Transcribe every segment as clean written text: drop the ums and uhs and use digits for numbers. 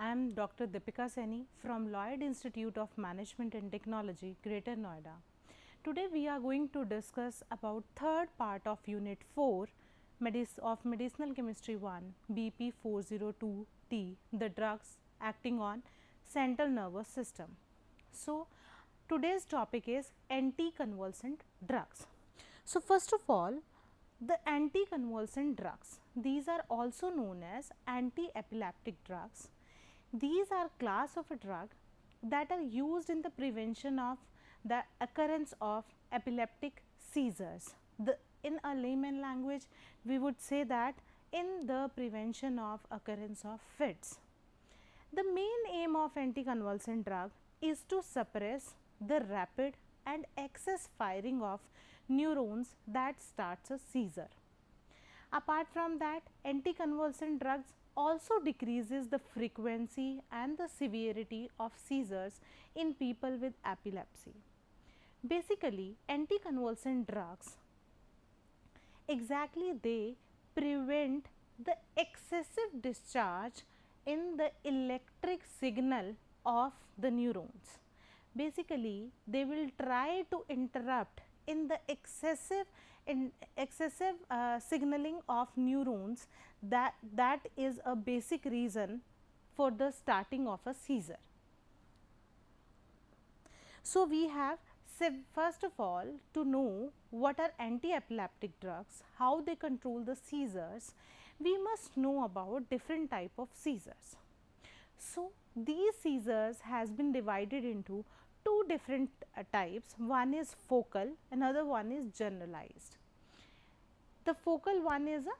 I am Dr. Deepika Saini from Lloyd Institute of Management and Technology, Greater Noida. Today we are going to discuss about third part of Unit 4 of Medicinal Chemistry 1 BP 402T, the drugs acting on central nervous system. So, today's topic is anticonvulsant drugs. So, first of all, the anticonvulsant drugs, these are also known as anti-epileptic drugs. These are class of a drug that are used in the prevention of the occurrence of epileptic seizures. In a layman language, we would say that in the prevention of occurrence of fits. The main aim of anticonvulsant drug is to suppress the rapid and excess firing of neurons that starts a seizure. Apart from that, anticonvulsant drugs also decreases the frequency and the severity of seizures in people with epilepsy. Basically, anticonvulsant drugs they prevent the excessive discharge in the electric signal of the neurons. Basically, they will try to interrupt in the excessive signaling of neurons. That is a basic reason for the starting of a seizure. So, we have first of all to know what are anti-epileptic drugs, how they control the seizures, we must know about different type of seizures. So, these seizures has been divided into two different types, one is focal, another one is generalized. The focal one is a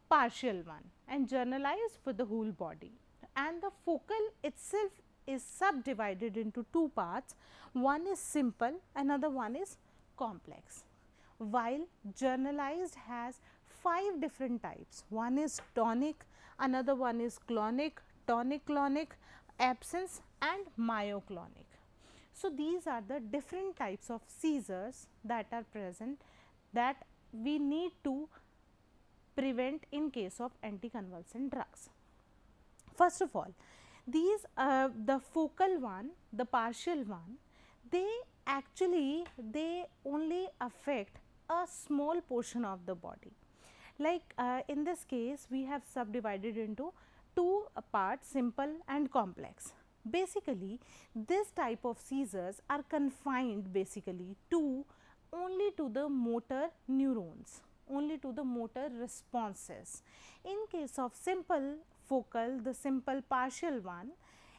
partial one and generalized for the whole body, and the focal itself is subdivided into two parts, one is simple, another one is complex, while generalized has 5 different types, one is tonic, another one is clonic, tonic-clonic, absence and myoclonic. So, these are the different types of seizures that are present that we need to prevent in case of anticonvulsant drugs. First of all, these the focal one, the partial one, they only affect a small portion of the body. Like in this case, we have subdivided into two parts, simple and complex. Basically, this type of seizures are confined basically to only to the motor neurons, only to the motor responses. In case of simple focal, the simple partial one,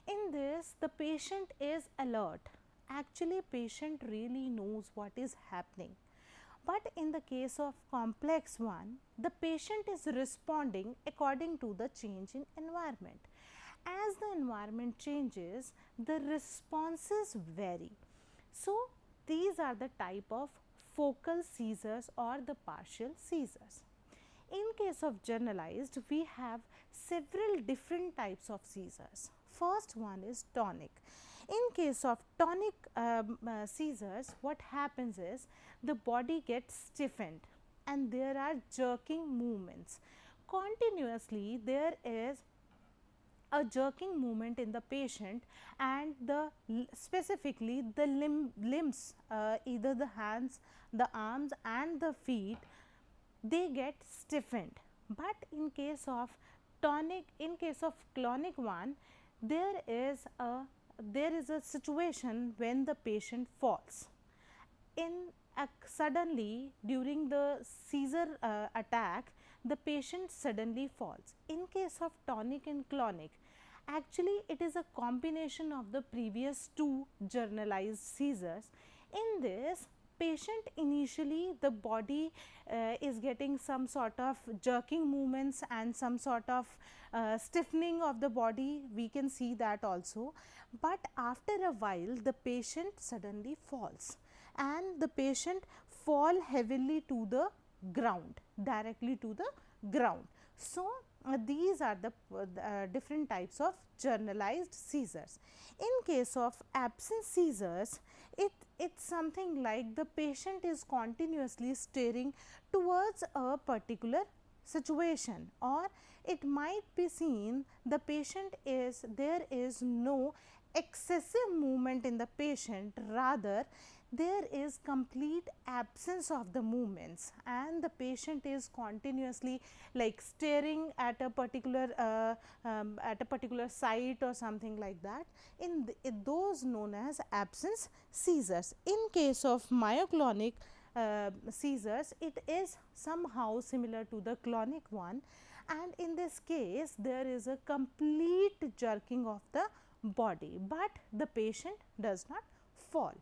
in this the patient is alert. Actually, patient really knows what is happening. But in the case of complex one, the patient is responding according to the change in environment. As the environment changes, the responses vary. So, these are the type of focal seizures or the partial seizures. In case of generalized, we have several different types of seizures. First one is tonic. In case of tonic seizures, what happens is the body gets stiffened and there are jerking movements. Continuously, there is a jerking movement in the patient, and specifically the limbs, either the hands, the arms and the feet, they get stiffened. But in case of clonic one, there is a situation when the patient falls. Suddenly during the seizure attack, the patient suddenly falls. In case of tonic and clonic, actually it is a combination of the previous two generalized seizures. In this patient, initially the body is getting some sort of jerking movements and some sort of stiffening of the body, we can see that also. But after a while, the patient suddenly falls and the patient fall heavily to the ground, directly to the ground. So, these are the different types of generalized seizures. In case of absence seizures, it's something like the patient is continuously staring towards a particular situation, or it might be seen the patient is, there is no excessive movement in the patient, rather there is complete absence of the movements, and the patient is continuously like staring at a particular site or something like that. In those known as absence seizures. In case of myoclonic seizures, it is somehow similar to the clonic one, and in this case there is a complete jerking of the body, but the patient does not fall.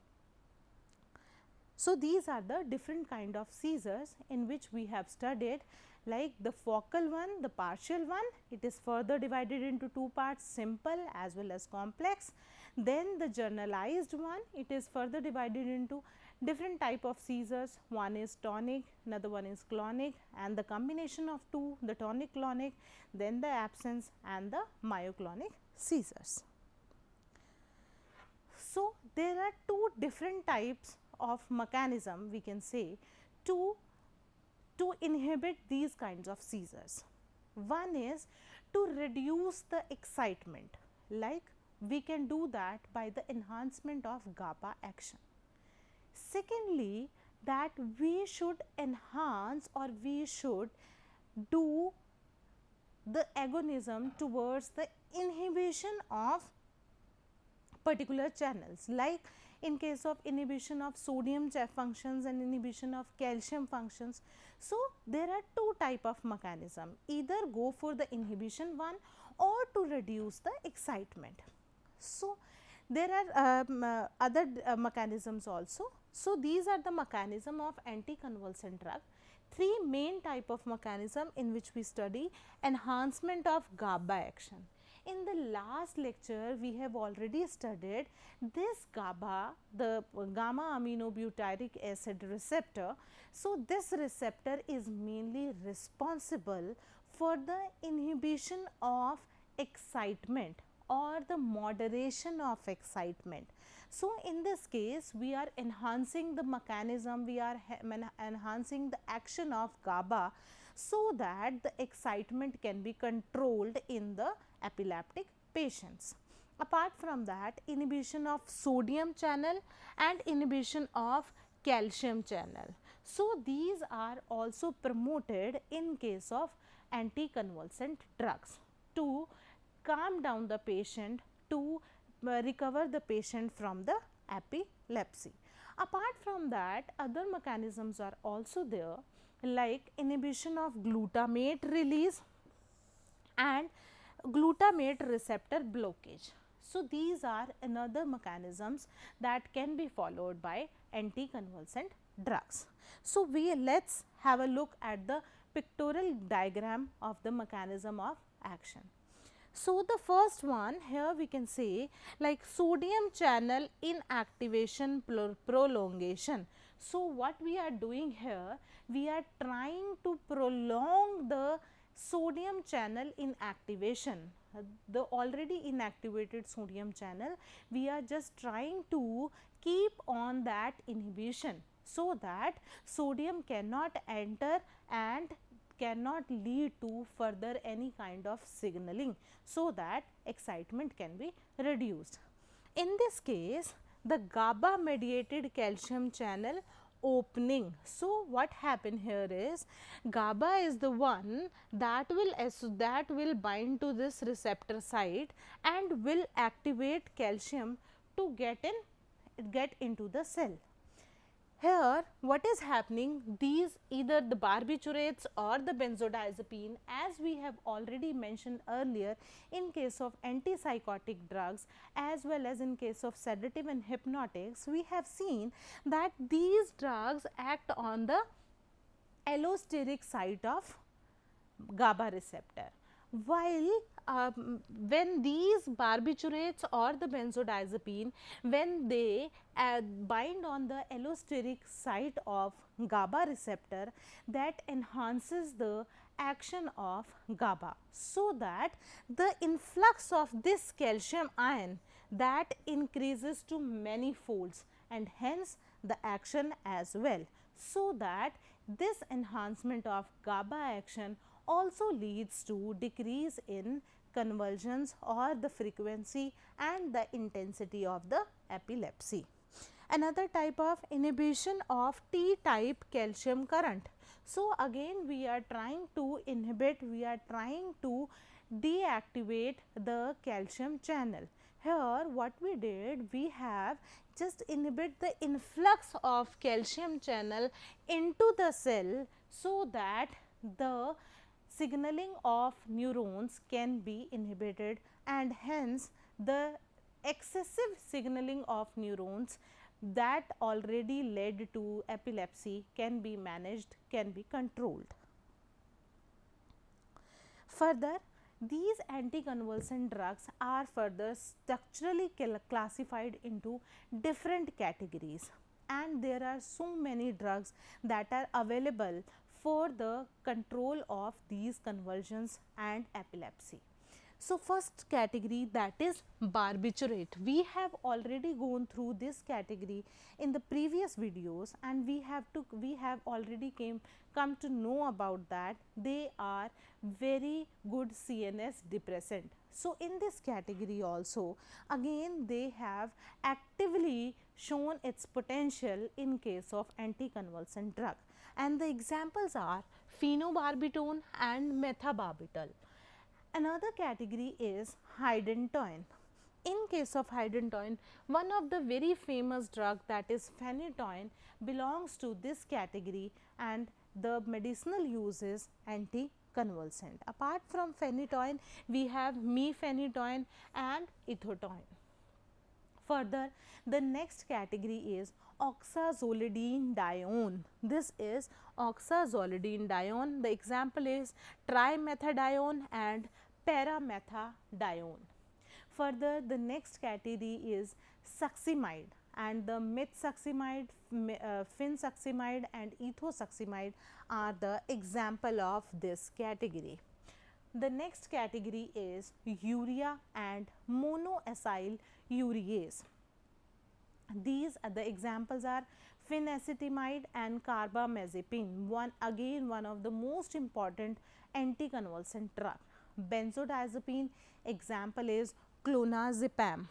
So, these are the different kind of seizures in which we have studied, like the focal one, the partial one, it is further divided into two parts, simple as well as complex. Then the generalized one, it is further divided into different type of seizures, one is tonic, another one is clonic, and the combination of two, the tonic clonic, then the absence and the myoclonic seizures. So, there are two different types of mechanism, we can say, to inhibit these kinds of seizures. One is to reduce the excitement, like we can do that by the enhancement of GABA action. Secondly, that we should enhance or we should do the agonism towards the inhibition of particular channels, like in case of inhibition of sodium functions and inhibition of calcium functions. So, there are two type of mechanism, either go for the inhibition one or to reduce the excitement. So, there are other mechanisms also. So, these are the mechanism of anticonvulsant drug. Three main type of mechanism in which we study enhancement of GABA action. In the last lecture, we have already studied this GABA, the gamma aminobutyric acid receptor. So, this receptor is mainly responsible for the inhibition of excitement or the moderation of excitement. So, in this case, we are enhancing the mechanism, we are enhancing the action of GABA, so that the excitement can be controlled in the epileptic patients. Apart from that, inhibition of sodium channel and inhibition of calcium channel. So, these are also promoted in case of anticonvulsant drugs to calm down the patient, to recover the patient from the epilepsy. Apart from that, other mechanisms are also there, like inhibition of glutamate release and glutamate receptor blockage. So, these are another mechanisms that can be followed by anticonvulsant drugs. So, let's have a look at the pictorial diagram of the mechanism of action. So, the first one here we can say like sodium channel inactivation prolongation. So, what we are doing here, we are trying to prolong the sodium channel inactivation, the already inactivated sodium channel, we are just trying to keep on that inhibition, so that sodium cannot enter and cannot lead to further any kind of signaling, so that excitement can be reduced. In this case, the GABA mediated calcium channel opening. So, what happened here is GABA is the one that will bind to this receptor site and will activate calcium to get into the cell. Here what is happening, these either the barbiturates or the benzodiazepine, as we have already mentioned earlier in case of antipsychotic drugs as well as in case of sedative and hypnotics, we have seen that these drugs act on the allosteric site of GABA receptor, while when these barbiturates or the benzodiazepine, when they bind on the allosteric site of GABA receptor, that enhances the action of GABA, so that the influx of this calcium ion that increases to many folds, and hence the action as well, so that this enhancement of GABA action also leads to decrease in convulsions or the frequency and the intensity of the epilepsy. Another type of inhibition of T-type calcium current. So, again we are trying to inhibit, we are trying to deactivate the calcium channel. Here what we did, we have just inhibit the influx of calcium channel into the cell, so that the signaling of neurons can be inhibited, and hence the excessive signaling of neurons that already led to epilepsy can be managed, can be controlled. Further, these anticonvulsant drugs are further structurally classified into different categories, and there are so many drugs that are available for the control of these convulsions and epilepsy. So, first category, that is barbiturate. We have already gone through this category in the previous videos, and we have already come to know about that they are very good CNS depressant. So, in this category also, again they have actively shown its potential in case of anticonvulsant drug, and the examples are phenobarbital and methabarbital. Another category is Hydantoin. In case of Hydantoin, one of the very famous drug, that is phenytoin, belongs to this category, and the medicinal use is anticonvulsant. Apart from phenytoin, we have mephenytoin and ethotoin. Further, the next category is oxazolidine-dione. This is oxazolidine-dione. The example is trimethadione and paramethadione. Further, the next category is succinimide, and the metsuccinimide, phensuccinimide and ethosuccinimide are the example of this category. The next category is urea and monoacyl urease. These are the examples are phenacetamide and carbamazepine, one of the most important anticonvulsant drug. Benzodiazepine, example is clonazepam.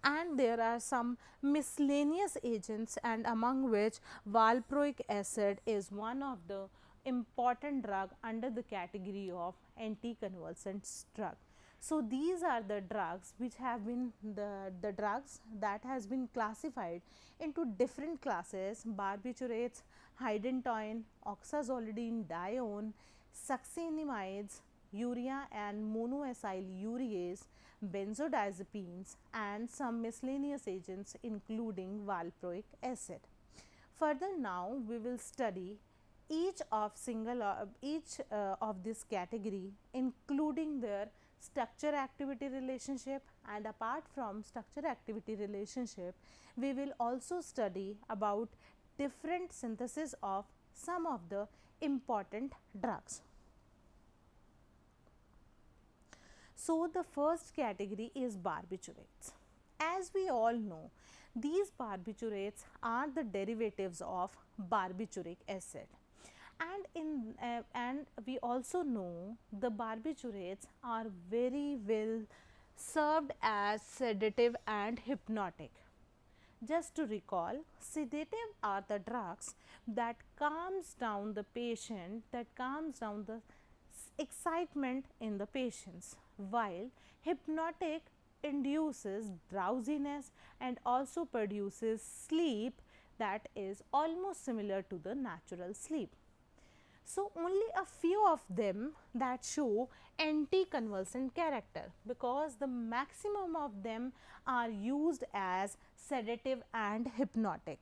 And there are some miscellaneous agents, and among which valproic acid is one of the important drug under the category of anticonvulsant drug. So, these are the drugs which have been the drugs that has been classified into different classes: barbiturates, hydantoin, oxazolidine-dione, succinimides, urea and monoacyl urease, benzodiazepines, and some miscellaneous agents including valproic acid. Further, now we will study each of this category, including their structure activity relationship, and apart from structure activity relationship, we will also study about different synthesis of some of the important drugs. So, the first category is barbiturates. As we all know, these barbiturates are the derivatives of barbituric acid, and we also know the barbiturates are very well served as sedative and hypnotic. Just to recall, sedative are the drugs that calms down the patient, that calms down the excitement in the patients, while hypnotic induces drowsiness and also produces sleep that is almost similar to the natural sleep. So, only a few of them that show anticonvulsant character, because the maximum of them are used as sedative and hypnotic.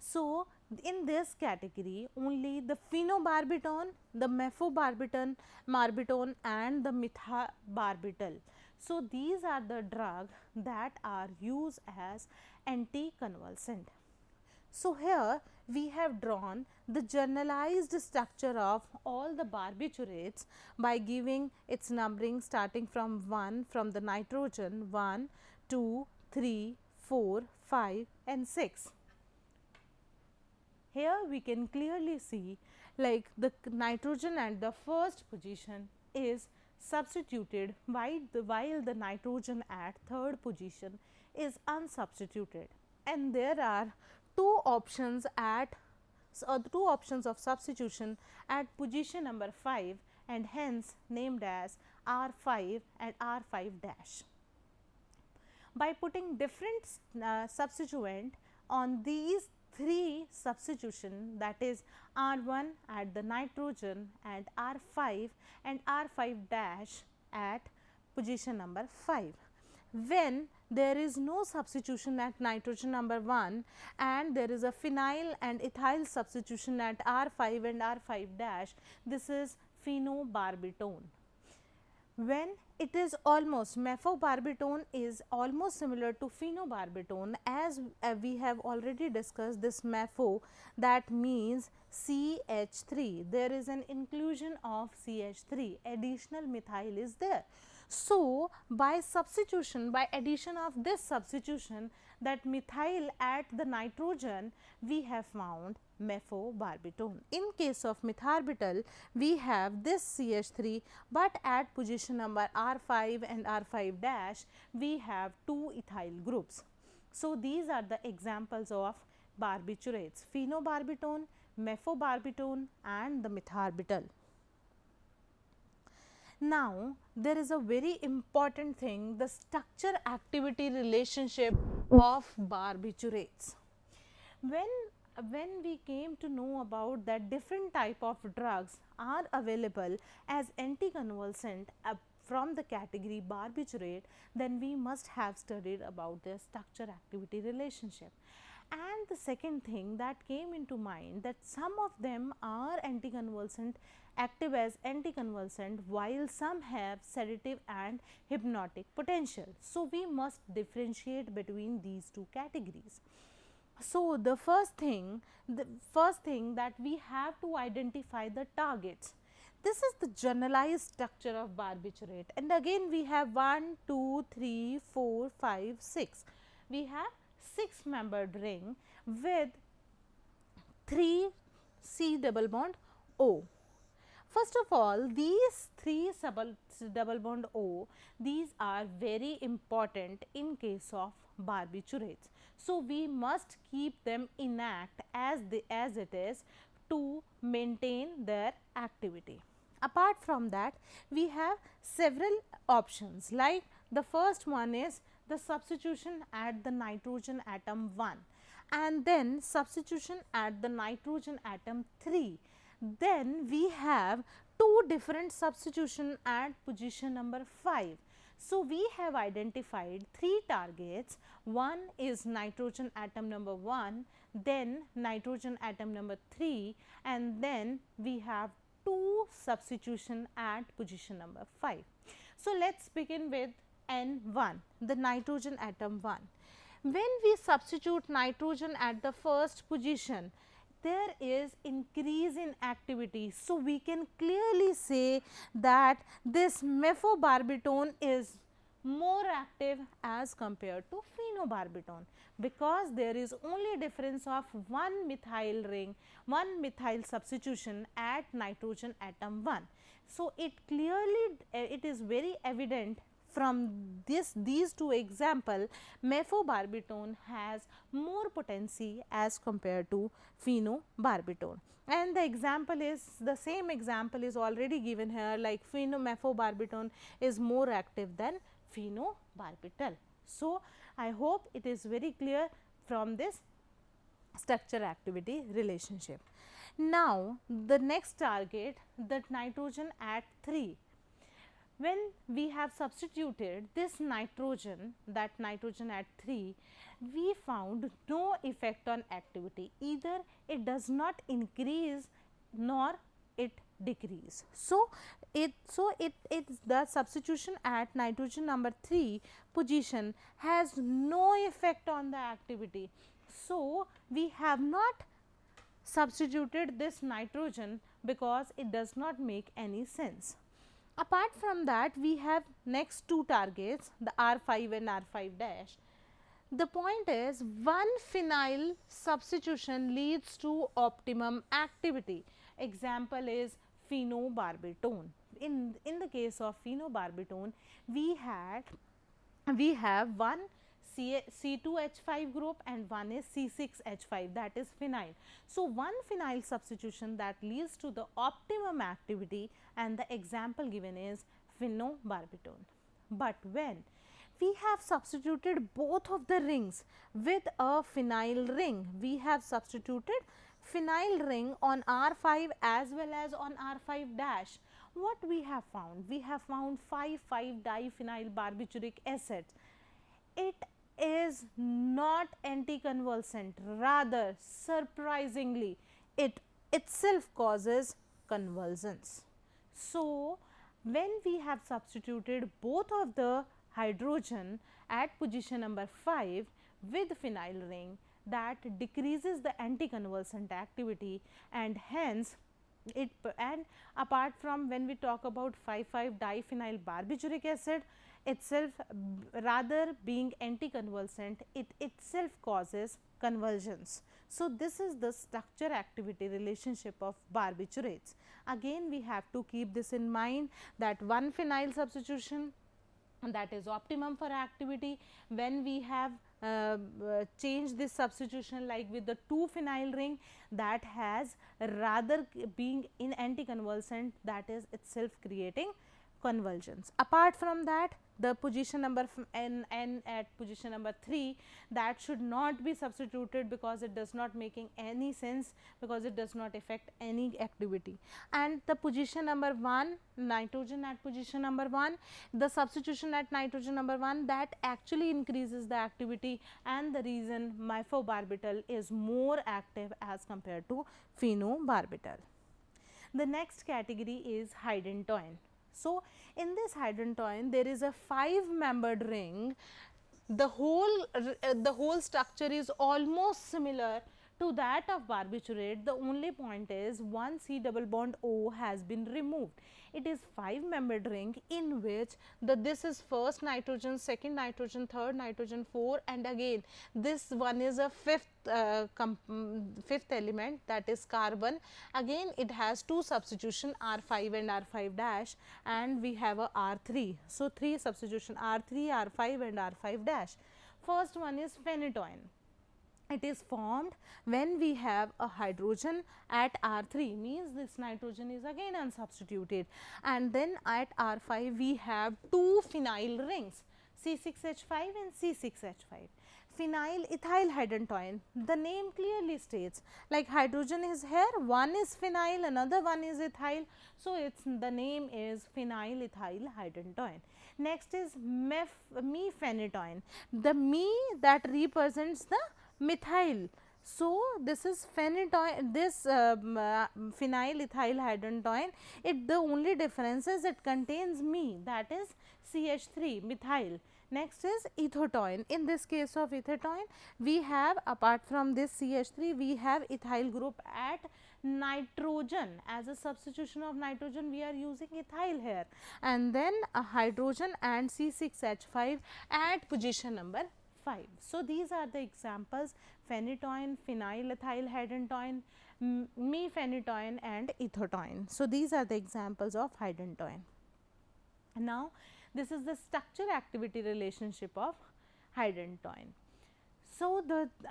So, in this category, only the phenobarbital, the mephobarbital, marbitone and the methabarbital. So, these are the drugs that are used as anticonvulsant. So, here we have drawn the generalized structure of all the barbiturates by giving its numbering starting from 1, from the nitrogen 1, 2, 3, 4, 5 and 6. Here we can clearly see like the nitrogen at the first position is substituted while the nitrogen at third position is unsubstituted, and there are two options at two options of substitution at position number 5 and hence named as R5 and R5 dash. By putting different substituent on these three substitution, that is R1 at the nitrogen and R5 and R5 dash at position number 5. When there is no substitution at nitrogen number 1 and there is a phenyl and ethyl substitution at R5 and R5 dash, this is phenobarbitone. When it is almost, methylbarbitone is almost similar to phenobarbitone, as we have already discussed this methyl, that means CH3, there is an inclusion of CH3, additional methyl is there. So, by substitution, by addition of this substitution, that methyl at the nitrogen, we have found methylbarbitone. In case of metharbital, we have this CH3, but at position number R5 and R5 dash, we have two ethyl groups. So, these are the examples of barbiturates: phenobarbitone, methylbarbitone and the metharbital. Now, there is a very important thing, the structure activity relationship of barbiturates. When we came to know about that different type of drugs are available as anticonvulsant from the category barbiturate, then we must have studied about their structure activity relationship. And the second thing that came into mind, that some of them are anticonvulsant, active as anticonvulsant, while some have sedative and hypnotic potential. So, we must differentiate between these two categories. So, the first thing that we have to identify the targets. This is the generalized structure of barbiturate, and again we have 1, 2, 3, 4, 5, 6. We have 6-membered ring with 3 C double bond O. First of all, these 3 double bond O, these are very important in case of barbiturates. So, we must keep them intact as it is to maintain their activity. Apart from that, we have several options, like the first one is the substitution at the nitrogen atom 1 and then substitution at the nitrogen atom 3. Then we have two different substitution at position number 5. So, we have identified 3 targets. One is nitrogen atom number 1, then nitrogen atom number 3, and then we have 2 substitution at position number 5. So, let us begin with N1, the nitrogen atom 1. When we substitute nitrogen at the first position, there is increase in activity. So, we can clearly say that this methylbarbitone is more active as compared to phenobarbitone, because there is only difference of one methyl ring, one methyl substitution at nitrogen atom 1. So, it clearly it is very evident from these two example, methylbarbitone has more potency as compared to phenobarbitone. And the example is, the same example is already given here, like methylbarbitone is more active than phenobarbital. So, I hope it is very clear from this structure activity relationship. Now, the next target, the nitrogen at 3. When we have substituted this nitrogen, that nitrogen at 3, we found no effect on activity, either it does not increase nor it decrease. So, the substitution at nitrogen number 3 position has no effect on the activity. So, we have not substituted this nitrogen because it does not make any sense. Apart from that, we have next two targets, the R5 and R5 dash. The point is, one phenyl substitution leads to optimum activity. Example is phenobarbital. In the case of phenobarbital, we have one C2H5 group and one is C6H5, that is phenyl. So, one phenyl substitution that leads to the optimum activity, and the example given is phenobarbital. But when we have substituted both of the rings with a phenyl ring, we have substituted phenyl ring on R5 as well as on R5 dash. What we have found? We have found 5,5-diphenyl barbituric acid. It is not anticonvulsant, rather surprisingly it itself causes convulsions. So, when we have substituted both of the hydrogen at position number 5 with phenyl ring, that decreases the anticonvulsant activity, and hence it, and apart from when we talk about 5,5-diphenyl barbituric acid itself, rather being anticonvulsant, it itself causes convulsions. So, this is the structure activity relationship of barbiturates. Again, we have to keep this in mind that one phenyl substitution, that is optimum for activity. When we have change this substitution like with the 2 phenyl ring, that has rather being in anticonvulsant, that is itself creating convulsions. Apart from that, the position number n at position number 3, that should not be substituted because it does not making any sense, because it does not affect any activity. And the position number 1, nitrogen at position number 1, the substitution at nitrogen number 1, that actually increases the activity, and the reason myobarbital is more active as compared to phenobarbital. The next category is Hydantoin. So, in this Hydantoin, there is a 5-membered ring. The whole structure is almost similar to that of barbiturate. The only point is one C double bond O has been removed. It is 5-membered ring in which this is first nitrogen, second nitrogen, third nitrogen, 4, and again this one is a fifth element, that is carbon. Again it has 2 substitution, R5 and R5 dash, and we have a R3. So, 3 substitution, R3, R5 and R5 dash. First one is phenytoin. It is formed when we have a hydrogen at R3, means this nitrogen is again unsubstituted, and then at R5 we have 2 phenyl rings, C6H5 and C6H5. Phenyl ethyl hydantoin, the name clearly states, like hydrogen is here, one is phenyl, another one is ethyl. So, the name is phenyl ethyl hydantoin. Next is mephenytoin, the me that represents the methyl. So, this is phenytoin, this phenyl ethyl hydantoin, the only difference is it contains me, that is CH3 methyl. Next is ethotoin. In this case of ethotoin, we have, apart from this CH3, we have ethyl group at nitrogen. As a substitution of nitrogen, we are using ethyl here, and then a hydrogen and C6H5 at position number 5. So, these are the examples: phenytoin, phenyl ethyl hydantoin, mephenytoin and ethotoin. So, these are the examples of hydantoin. Now, this is the structure activity relationship of hydantoin. So,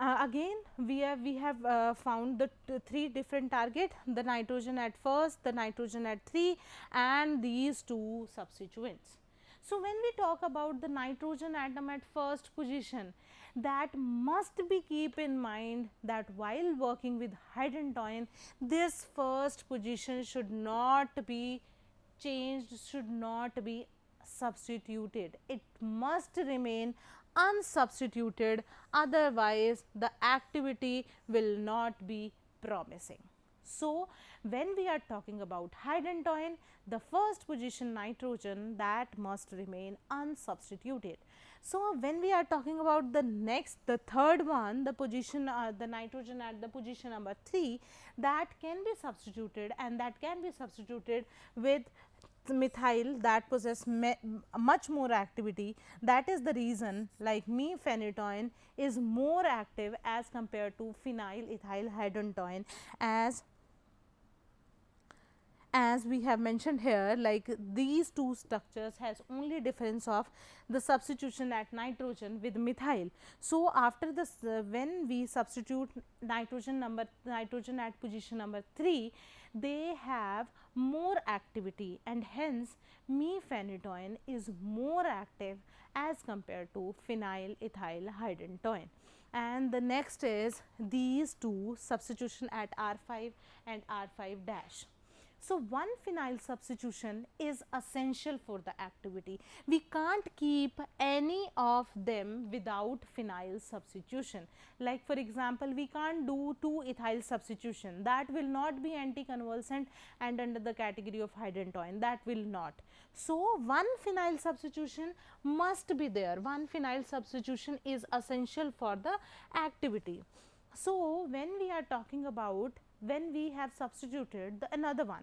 again we have found the 3 different target, the nitrogen at first, the nitrogen at 3, and these 2 substituents. So, when we talk about the nitrogen atom at first position, that must be keep in mind that while working with hydantoin, this first position should not be changed, should not be substituted. It must remain unsubstituted, otherwise the activity will not be promising. So, when we are talking about hydantoin, the first position nitrogen, that must remain unsubstituted. So, when we are talking about the third one, the position the nitrogen at the position number 3, that can be substituted, and that can be substituted with methyl that possess much more activity. That is the reason like mephenytoin is more active as compared to phenyl ethyl hydantoin, as as we have mentioned here, like these two structures has only difference of the substitution at nitrogen with methyl. So after this, when we substitute nitrogen at position number 3, they have more activity, and hence phenytoin is more active as compared to phenyl ethyl hydantoin. And the next is these two substitution at R5 and R5 dash. So one phenyl substitution is essential for the activity. We can't keep any of them without phenyl substitution. Like for example, we can't do 2-ethyl substitution. That will not be anticonvulsant and under the category of Hydantoin. That will not. So one phenyl substitution must be there. One phenyl substitution is essential for the activity. So when we are talking about, when we have substituted the another one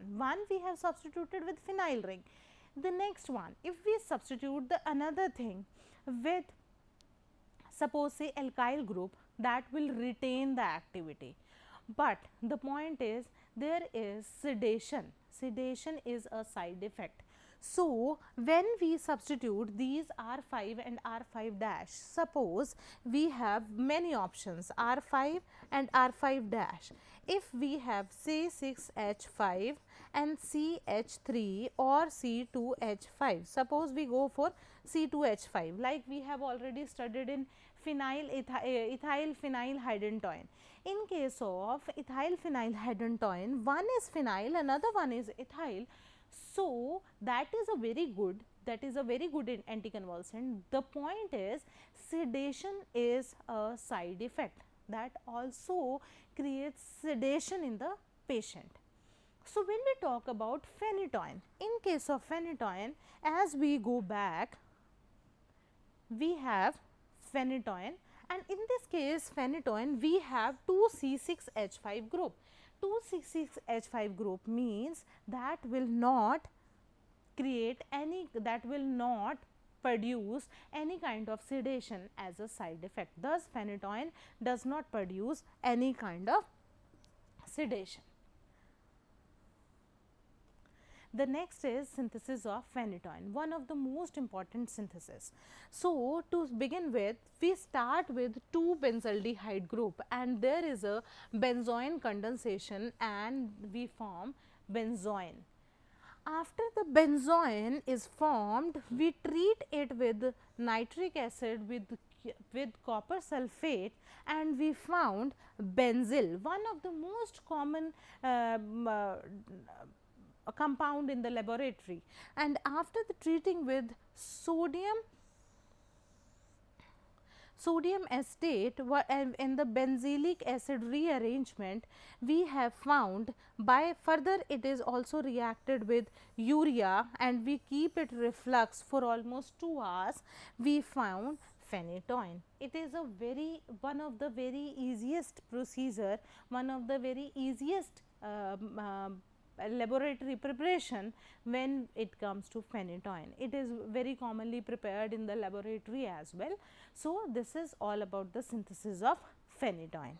we have substituted with phenyl ring, the next one if we substitute the another thing with, suppose say, alkyl group, that will retain the activity. But the point is, there is sedation. Sedation is a side effect. So when we substitute these R5 and R5 dash, suppose we have many options R5 and R5 dash. If we have C6H5 and CH3 or C2H5, suppose we go for C2H5, like we have already studied in ethyl phenyl hydantoin. In case of ethyl phenyl hydantoin, one is phenyl, another one is ethyl. So that is a very good anticonvulsant. The point is, sedation is a side effect that also creates sedation in the patient. So when we talk about phenytoin, in case of phenytoin, as we go back, we have phenytoin, and in this case phenytoin we have 2C6H5 group. 2C6H5 group means that will not create any, that will not produce any kind of sedation as a side effect. Thus phenytoin does not produce any kind of sedation. The next is synthesis of phenytoin, one of the most important synthesis. So to begin with, we start with 2-benzaldehyde group, and there is a benzoin condensation and we form benzoin. After the benzoin is formed, we treat it with nitric acid with copper sulfate, and we found benzyl, one of the most common a compound in the laboratory. And after the treating with sodium acetate in the benzylic acid rearrangement, we have found, by further it is also reacted with urea and we keep it reflux for almost 2 hours, we found phenytoin. It is a one of the very easiest procedure, one of the very easiest laboratory preparation when it comes to phenytoin. It is very commonly prepared in the laboratory as well. So this is all about the synthesis of phenytoin.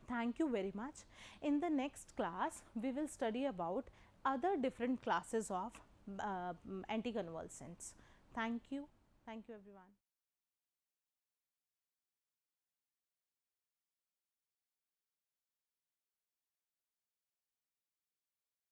Thank you very much. In the next class, we will study about other different classes of anticonvulsants. Thank you. Thank you everyone.